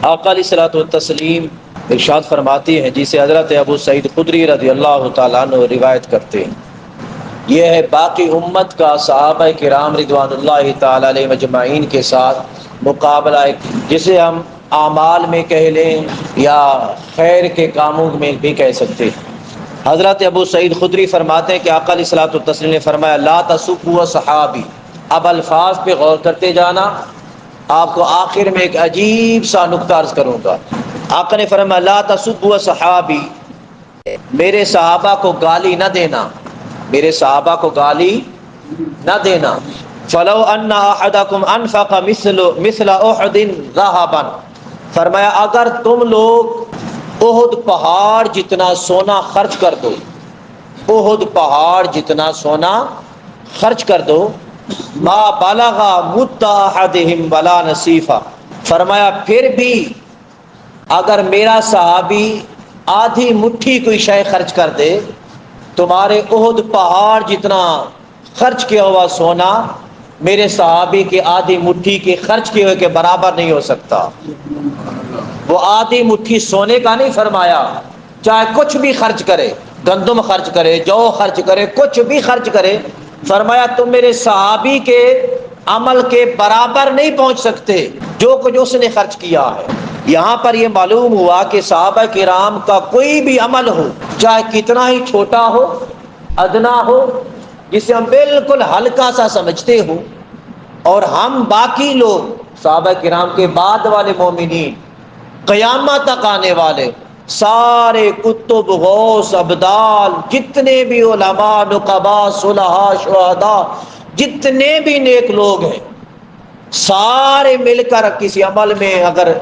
آقا علیہ الصلوۃ والتسلیم ارشاد فرماتے ہیں، جسے حضرت ابو سعید خدری رضی اللہ تعالیٰ عنہ روایت کرتے ہیں، یہ ہے باقی امت کا صحابہ کرام رضوان اللہ تعالی علیہ مجمعین کے ساتھ مقابلہ، جسے ہم اعمال میں کہہ لیں یا خیر کے کاموں میں بھی کہہ سکتے ہیں۔ حضرت ابو سعید خدری فرماتے ہیں کہ آقا علیہ الصلوۃ والتسلیم نے فرمایا لا تسبوا صحابی۔ اب الفاظ پہ غور کرتے جانا، آپ کو آخر میں ایک عجیب سا نکتہ عرض کروں گا۔ آقا نے فرمایا لا تسبوا صحابی، میرے صحابہ کو گالی نہ دینا، میرے صحابہ کو گالی نہ دینا۔ فلو ان احدکم انفق مثل احد ذهبا، فرمایا اگر تم لوگ احد پہاڑ جتنا سونا خرچ کر دو، احد پہاڑ جتنا سونا خرچ کر دو، ما بلغ مد احدہم ولا نصیفہ، فرمایا پھر بھی اگر میرا صحابی آدھی مٹھی کوئی شے خرچ کر دے، تمہارے احد پہاڑ جتنا خرچ کیا ہوا سونا میرے صحابی کے آدھی مٹھی کے خرچ کیے ہوئے کے برابر نہیں ہو سکتا۔ وہ آدھی مٹھی سونے کا نہیں فرمایا، چاہے کچھ بھی خرچ کرے، گندم خرچ کرے، جو خرچ کرے، کچھ بھی خرچ کرے، فرمایا تم میرے صحابی کے عمل کے برابر نہیں پہنچ سکتے جو کچھ اس نے خرچ کیا ہے۔ یہاں پر یہ معلوم ہوا کہ صحابہ کرام کا کوئی بھی عمل ہو، چاہے کتنا ہی چھوٹا ہو، ادنا ہو، جسے ہم بالکل ہلکا سا سمجھتے ہوں، اور ہم باقی لوگ صحابہ کرام کے بعد والے مومنین، قیامت تک آنے والے سارے کتب، غوث، ابدال، جتنے بھی علماء، نقباء، صلحاء، شہداء، جتنے بھی نیک لوگ ہیں، سارے مل کر کسی عمل میں اگر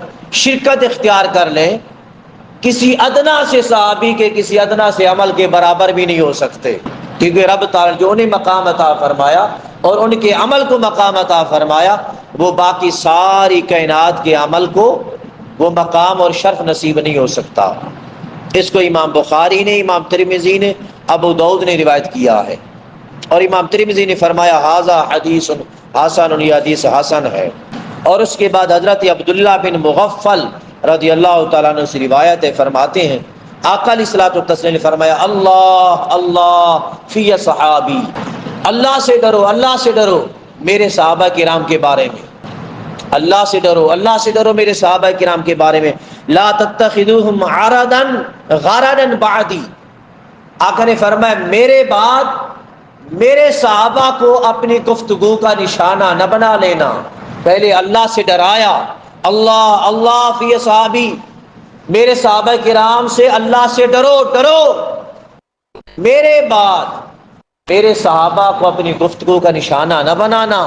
شرکت اختیار کر لیں، کسی ادنا سے صحابی کے کسی ادنا سے عمل کے برابر بھی نہیں ہو سکتے، کیونکہ رب تعالی جو انہیں مقام عطا فرمایا اور ان کے عمل کو مقام عطا فرمایا، وہ باقی ساری کائنات کے عمل کو وہ مقام اور شرف نصیب نہیں ہو سکتا۔ اس کو امام بخاری نے، امام ترمذی نے، ابو داؤد نے روایت کیا ہے، اور امام ترمذی نے فرمایا ھذا حدیث حسن، یہ حدیث حسن ہے۔ اور اس کے بعد حضرت عبداللہ بن مغفل رضی اللہ تعالیٰ عنہ سے روایت ہے، فرماتے ہیں آقا علیہ الصلوۃ والتسلیم نے فرمایا اللہ اللہ فی صحابی، اللہ سے ڈرو، اللہ سے ڈرو میرے صحابہ کرام کے بارے میں، اللہ سے ڈرو، اللہ سے ڈرو میرے صحابہ کرام کے بارے میں۔ لا تتخذوہم عرضا غرضا بعدی، آقا نے فرمایا میرے بعد میرے صحابہ کو اپنی گفتگو کا نشانہ نہ بنا لینا۔ پہلے اللہ سے ڈرایا، اللہ اللہ فی صحابی، میرے صحابہ کرام سے اللہ سے ڈرو ڈرو، میرے بعد میرے صحابہ کو اپنی گفتگو کا نشانہ نہ بنانا۔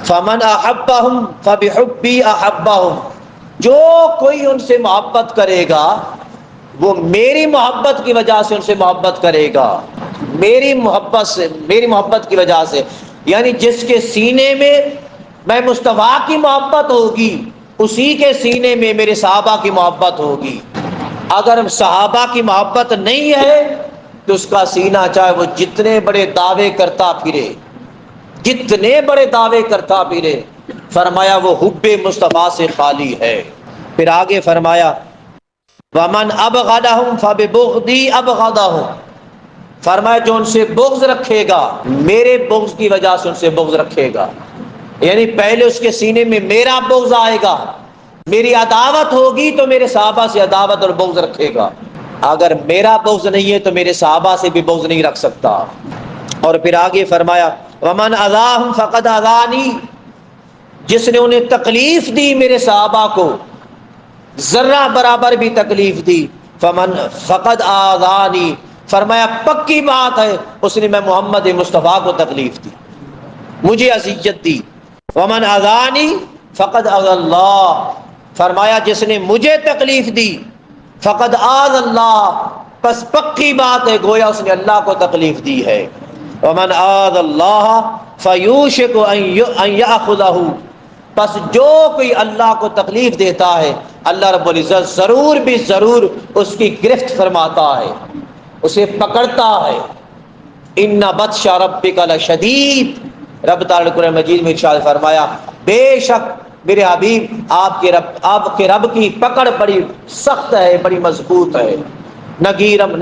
فمن احبہم فبحبی احبہم، جو کوئی ان سے محبت کرے گا وہ میری محبت کی وجہ سے ان سے محبت کرے گا، میری محبت سے، میری محبت کی وجہ سے، یعنی جس کے سینے میں میں مصطفیٰ کی محبت ہوگی اسی کے سینے میں میرے صحابہ کی محبت ہوگی۔ اگر صحابہ کی محبت نہیں ہے تو اس کا سینہ چاہے وہ جتنے بڑے دعوے کرتا پھرے، جتنے بڑے دعوے کرتا پھرے، فرمایا وہ حب مصطفیٰ سے خالی ہے۔ پھر آگے فرمایا وَمَنْ أَبْغَضَهُمْ فَبِبُغْضِي أَبْغَضَهُمْ، فرمایا جو ان سے بغض رکھے گا میرے بغض کی وجہ سے ان سے بغض رکھے گا، یعنی پہلے اس کے سینے میں میرا بغض آئے گا، میری عداوت ہوگی تو میرے صحابہ سے عداوت اور بغض رکھے گا، اگر میرا بغض نہیں ہے تو میرے صحابہ سے بھی بغض نہیں رکھ سکتا۔ اور پھر آگے فرمایا وَمَنْ أَذَاهُمْ فَقَدْ أَذَانِي، جس نے انہیں تکلیف دی میرے صحابہ کو، ذرہ برابر بھی تکلیف دی، فمن فقد آذانی، فرمایا پکی بات ہے اس نے میں محمد مصطفیٰ کو تکلیف دی، مجھے اذیت دی۔ ومن اذانی فقد اذى اللہ، فرمایا جس نے مجھے تکلیف دی فقد آذى اللہ، پس پکی بات ہے گویا اس نے اللہ کو تکلیف دی ہے۔ ومن آذى اللہ فیوشک ان یأخذہ، پس جو کوئی اللہ کو تکلیف دیتا ہے اللہ رب العزت ضرور بھی ضرور اس کی گرفت فرماتا ہے، اسے پکڑتا ہے۔ ان بطش ربک لشدید، رب تعالی قرآن مجید میں ارشاد فرمایا بے شک میرے حبیب آپ کے رب کی پکڑ بڑی سخت ہے، بڑی مضبوط ہے۔ نہ گیرم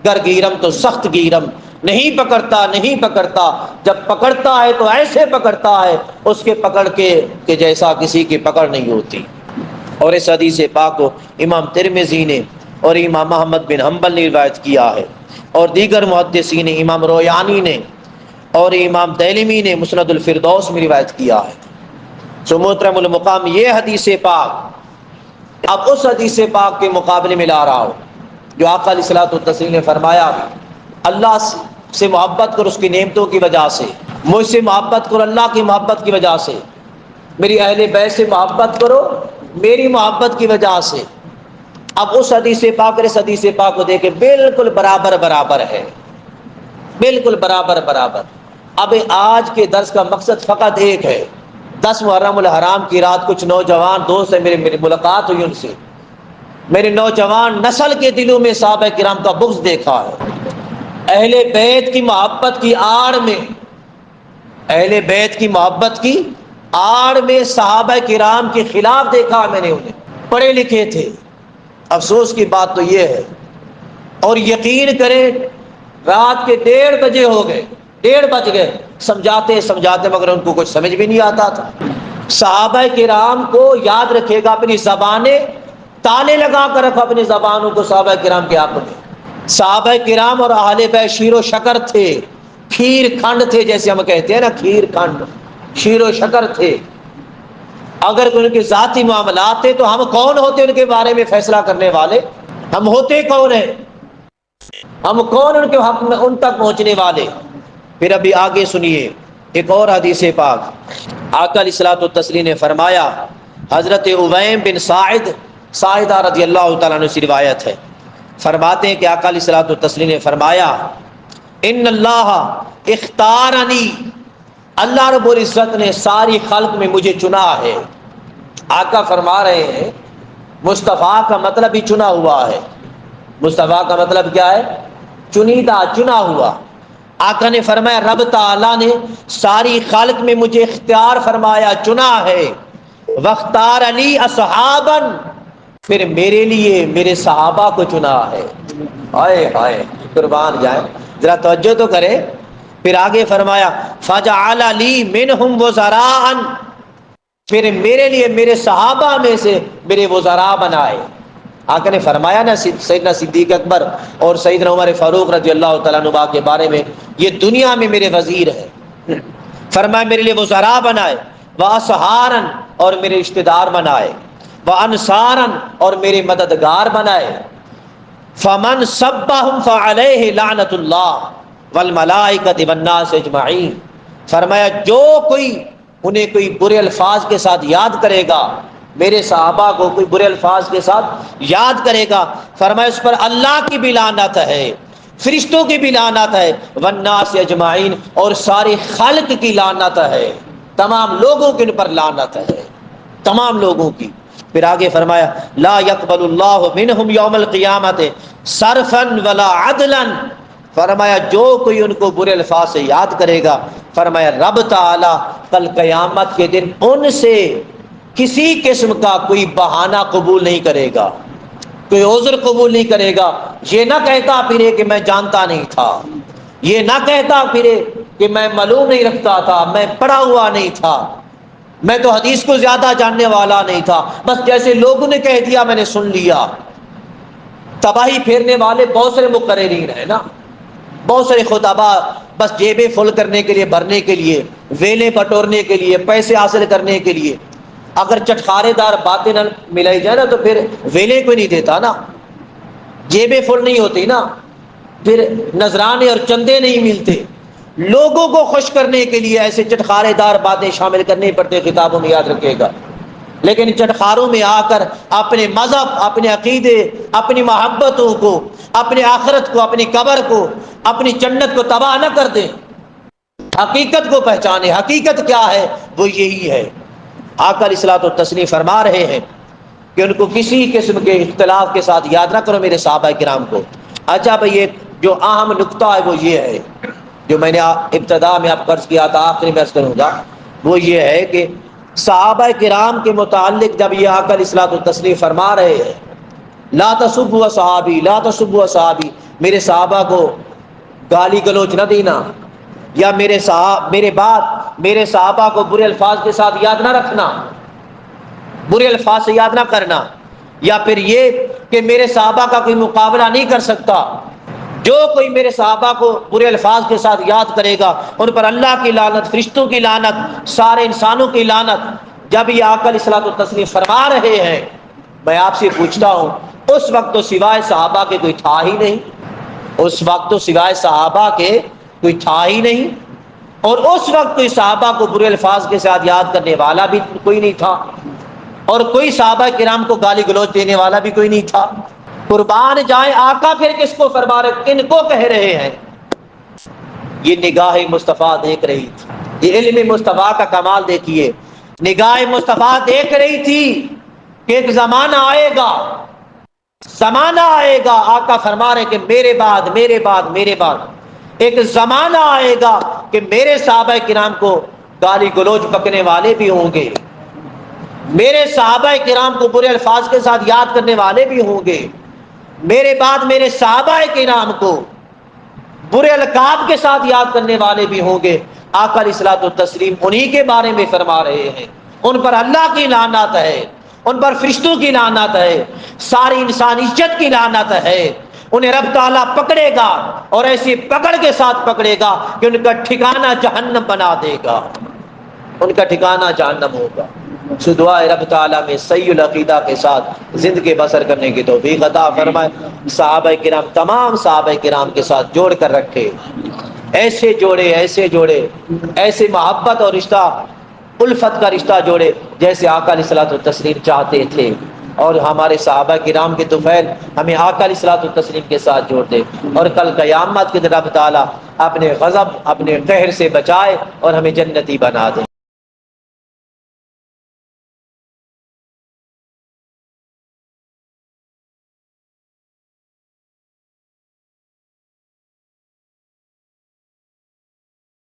گر گیرم تو سخت گیرم، نہیں پکڑتا نہیں پکڑتا، جب پکڑتا ہے تو ایسے پکڑتا ہے اس کے پکڑ کے کہ جیسا کسی کی پکڑ نہیں ہوتی۔ اور اس حدیث پاک کو امام ترمذی نے اور امام محمد بن حنبل نے روایت کیا ہے، اور دیگر محدثین، امام رویانی نے اور امام دہلمی نے مسند الفردوس میں روایت کیا ہے۔ سو محترم المقام، یہ حدیث پاک اب اس حدیث پاک کے مقابلے میں لا رہا ہوں جو آقا علیہ الصلوۃ والتسلیم نے فرمایا، اللہ سے محبت کرو اس کی نعمتوں کی وجہ سے، مجھ سے محبت کرو اللہ کی محبت کی وجہ سے، میری اہل بیت سے محبت کرو میری محبت کی وجہ سے۔ اب اس حدیث پاک اور اس حدیث پاک کو دیکھیں، بالکل برابر برابر ہے، بالکل برابر برابر۔ اب آج کے درس کا مقصد فقط ایک ہے۔ 10 محرم الحرام کی رات کچھ نوجوان دوست ہیں، میری ملاقات ہوئی ان سے، میرے نوجوان نسل کے دلوں میں صحابہ کرام کا بغض دیکھا ہے۔ اہل بیت کی محبت کی آڑ میں، اہل بیت کی محبت کی آڑ میں صحابہ کرام کے خلاف دیکھا میں نے انہیں۔ پڑھے لکھے تھے، افسوس کی بات تو یہ ہے، اور یقین کریں رات کے 1:30 بجے ہو گئے، 1:30 بج گئے سمجھاتے سمجھاتے، مگر ان کو کچھ سمجھ بھی نہیں آتا تھا۔ صحابہ کرام کو یاد رکھے گا، اپنی زبانیں تالے لگا کر رکھو، اپنی زبانوں کو صحابہ کرام کے حق میں۔ صحابہ کرام اور اہل بیت شیر و شکر تھے، کھیر کھنڈ تھے، جیسے ہم کہتے ہیں نا کھیر کھنڈ، شیر و شکر تھے۔ اگر ان کے ذاتی معاملات تھے تو ہم کون ہوتے ان کے بارے میں فیصلہ کرنے والے؟ ہم ہوتے کون ہیں؟ ہم کون ان کے حق میں ان تک پہنچنے والے؟ پھر ابھی آگے سنیے ایک اور حدیث پاک۔ آقا علیہ الصلوۃ والتسلیم نے فرمایا، حضرت عویم بن ساعدہ رضی اللہ تعالیٰ عنہ سے روایت ہے، فرماتے ہیں کہ آقا علیہ الصلوۃ والتسلیم نے فرمایا، ان اللہ اختارنی، اللہ رب العزت نے ساری خلق میں مجھے چنا ہے۔ آقا فرما رہے ہیں مصطفیٰ کا مطلب ہی چنا ہوا ہے۔ مصطفیٰ کا مطلب کیا ہے؟ چنیدہ، چنا ہوا۔ آقا نے فرمایا رب تعالیٰ نے ساری خلق میں مجھے اختیار فرمایا، چنا ہے۔ واختار علی اصحابا، پھر میرے لیے میرے صحابہ کو چنا ہے۔ ہائے ہائے، قربان جائیں، ذرا توجہ تو کرے۔ پھر آگے فرمایا فجعل لی منہم وزراء، پھر میرے لیے میرے صحابہ میں سے میرے وزراء بنائے۔ آقا نے فرمایا نا سیدنا صدیق اکبر اور سیدنا عمر فاروق رضی اللہ تعالیٰ عنہ کے بارے میں، یہ دنیا میں میرے وزیر ہیں۔ فرمایا میرے لیے وزراء بنائے، وَأَصْحَارًا، اور میرے رشتہ دار بنائے، وَأَنصَارًا، اور میرے مددگار بنائے۔ فَمَنْ سَبَّهُمْ فَعَلَيْهِ لَعْنَةُ اللَّهِ وَالْمَلَائِكَةِ وَالنَّاسِ اجمعین۔ فرمایا جو کوئی انہیں کوئی برے الفاظ کے ساتھ یاد کرے گا، میرے صحابہ کو کوئی برے الفاظ کے ساتھ یاد کرے گا، فرمایا اس پر اللہ کی بھی لعنت ہے، فرشتوں کی بھی لعنت ہے، والناس اجمعین، اور ساری خلق کی لعنت ہے، تمام لوگوں کے ان پر لعنت ہے، تمام لوگوں کی۔ پھر آگے فرمایا لا يقبل اللہ منہم یوم القیامت صرفا ولا عدلا، فرمایا جو کوئی ان کو برے الفاظ سے یاد کرے گا، فرمایا رب تعالی کل قیامت کے دن ان سے کسی قسم کا کوئی بہانہ قبول نہیں کرے گا، کوئی عذر قبول نہیں کرے گا۔ یہ نہ کہتا پھرے کہ میں جانتا نہیں تھا، یہ نہ کہتا پھرے کہ میں معلوم نہیں رکھتا تھا، میں پڑھا ہوا نہیں تھا، میں تو حدیث کو زیادہ جاننے والا نہیں تھا، بس جیسے لوگوں نے کہہ دیا میں نے سن لیا۔ تباہی پھیرنے والے بہت سارے مقررین ہیں نا، بہت سارے خطبہ بس جیبیں فل کرنے کے لیے، بھرنے کے لیے، ویلیں بٹورنے کے لیے، پیسے حاصل کرنے کے لیے۔ اگر چٹخارے دار باتیں نہ ملائی جائے نا تو پھر ویلے کوئی نہیں دیتا نا، جیبیں فل نہیں ہوتی نا، پھر نذرانے اور چندے نہیں ملتے۔ لوگوں کو خوش کرنے کے لیے ایسے چٹخارے دار باتیں شامل کرنی پڑتے، کتابوں میں یاد رکھے گا۔ لیکن چٹخاروں میں آ کر اپنے مذہب، اپنے عقیدے، اپنی محبتوں کو، اپنے آخرت کو، اپنی قبر کو، اپنی جنت کو تباہ نہ کر دیں، حقیقت کو پہچانے۔ حقیقت کیا ہے؟ وہ یہی ہے۔ آقا علیہ الصلوۃ والتسلیم فرما رہے ہیں کہ ان کو کسی قسم کے اختلاف کے ساتھ یاد نہ کرو، میرے صحابہ کرام کو۔ اچھا بھائی، یہ جو اہم نقطہ ہے وہ یہ ہے، جو میں نے ابتدا میں آپ قرض کیا تھا، آخری میں عرض کروں گا، وہ یہ ہے کہ صحابہ کرام کے متعلق جب یہ آقا علیہ الصلوۃ والتسلیم فرما رہے ہیں لا تسبوا صحابی لا تسبوا صحابی، میرے صحابہ کو گالی گلوچ نہ دینا، یا میرے بعد میرے صحابہ کو برے الفاظ کے ساتھ یاد نہ رکھنا، برے الفاظ سے یاد نہ کرنا، یا پھر یہ کہ میرے صحابہ کا کوئی مقابلہ نہیں کر سکتا، جو کوئی میرے صحابہ کو برے الفاظ کے ساتھ یاد کرے گا ان پر اللہ کی لعنت، فرشتوں کی لعنت، سارے انسانوں کی لعنت۔ جب یہ آقا علیہ الصلوۃ والتسلیم فرما رہے ہیں، میں آپ سے پوچھتا ہوں اس وقت تو سوائے صحابہ کے کوئی تھا ہی نہیں، اس وقت تو سوائے صحابہ کے کوئی تھا ہی نہیں، اور اس وقت کوئی صحابہ کو برے الفاظ کے ساتھ یاد کرنے والا بھی کوئی نہیں تھا، اور کوئی صحابہ کرام کو گالی گلوچ دینے والا بھی کوئی نہیں تھا۔ قربان جائیں آقا پھر کس کو فرما رہے، کن کو کہہ رہے ہیں؟ یہ نگاہ مصطفیٰ دیکھ رہی تھی، یہ علم مصطفیٰ کا کمال دیکھیے، نگاہ مصطفیٰ دیکھ رہی تھی کہ ایک زمانہ آئے گا، زمانہ آئے گا، آقا فرما رہے کہ میرے بعد میرے بعد میرے بعد ایک زمانہ آئے گا کہ میرے صحابہ کرام کو گالی گلوچ بکنے والے بھی ہوں گے، میرے صحابہ کرام کو برے الفاظ کے ساتھ یاد کرنے والے بھی ہوں گے، میرے بعد میرے صحابہ کرام کو برے القاب کے ساتھ یاد کرنے والے بھی ہوں گے۔ آقا علیہ الصلوۃ والتسلیم انہی کے بارے میں فرما رہے ہیں، ان پر اللہ کی لعنت ہے، ان پر فرشتوں کی لعنت ہے، ساری انسانیت کی لعنت ہے، انہیں رب تعالیٰ پکڑے گا اور ایسی پکڑ کے ساتھ پکڑے گا کہ ان کا ٹھکانہ جہنم بنا دے گا، ان کا ٹھکانہ جہنم ہوگا۔ سو دعائے رب تعالیٰ میں صحیح العقیدہ کے ساتھ زندگی بسر کرنے کی توفیق عطا فرمائے، صحابہ کرام تمام صحابہ کرام کے ساتھ جوڑ کر رکھے، ایسے جوڑے ایسے جوڑے، ایسے محبت اور رشتہ الفت کا رشتہ جوڑے جیسے آقا علیہ الصلوۃ والتسلیم چاہتے تھے، اور ہمارے صحابہ کرام کے طفیل ہمیں آقا علیہ الصلوۃ والتسلیم کے ساتھ جوڑ دے، اور کل قیامت کے دن رب تعالیٰ اپنے غضب اپنے قہر سے بچائے اور ہمیں جنتی بنا دے۔